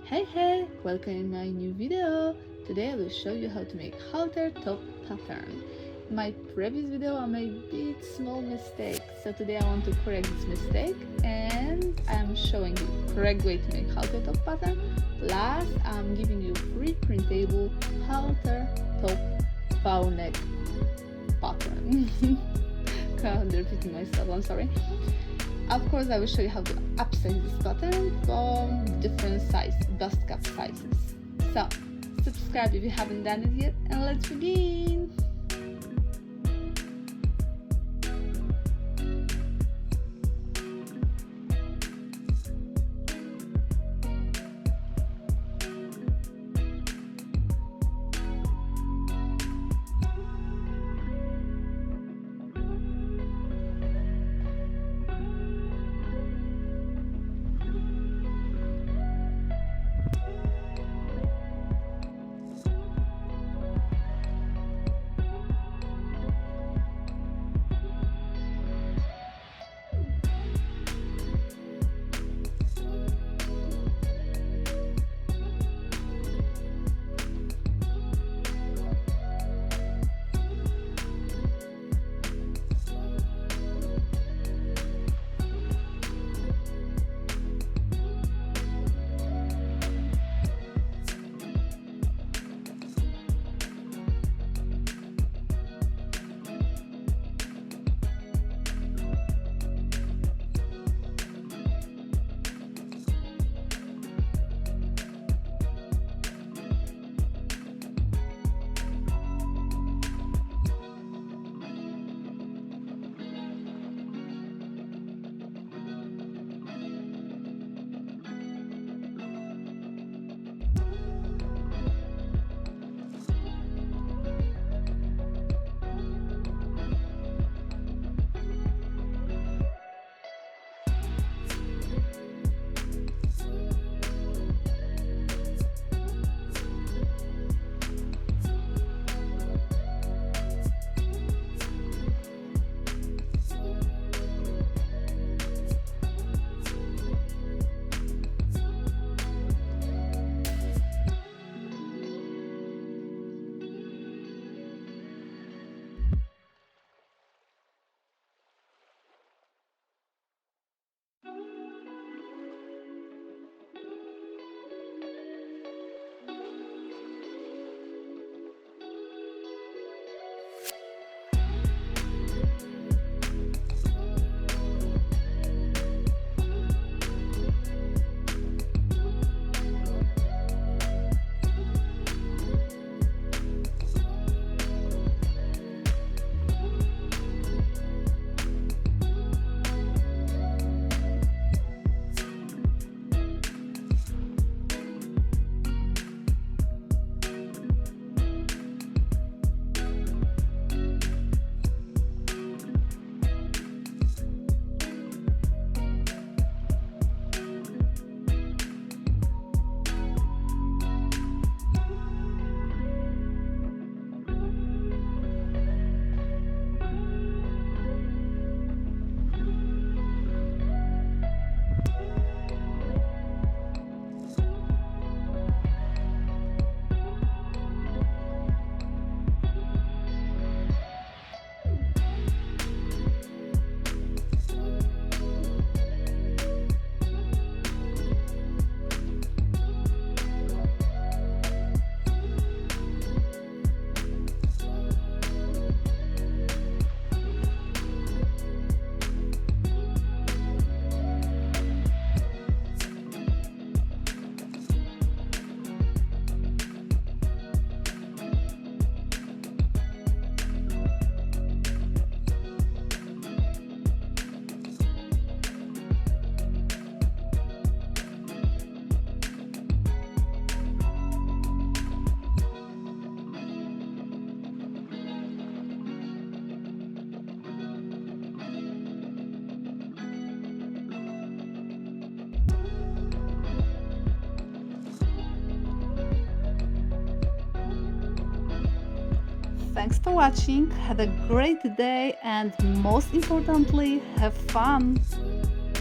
Hey, welcome in my new video. Today I will show you how to make halter top pattern. In my previous video I made a bit small mistake, so today I want to correct this mistake and I'm showing you correct way to make halter top pattern. Plus I'm giving you free printable halter top bow neck pattern. I'm repeating myself, I'm sorry. Of course, I will show you how to upsize this pattern from different size bust cup sizes. So, subscribe if you haven't done it yet, and let's begin! Thanks for watching, have a great day and most importantly, have fun!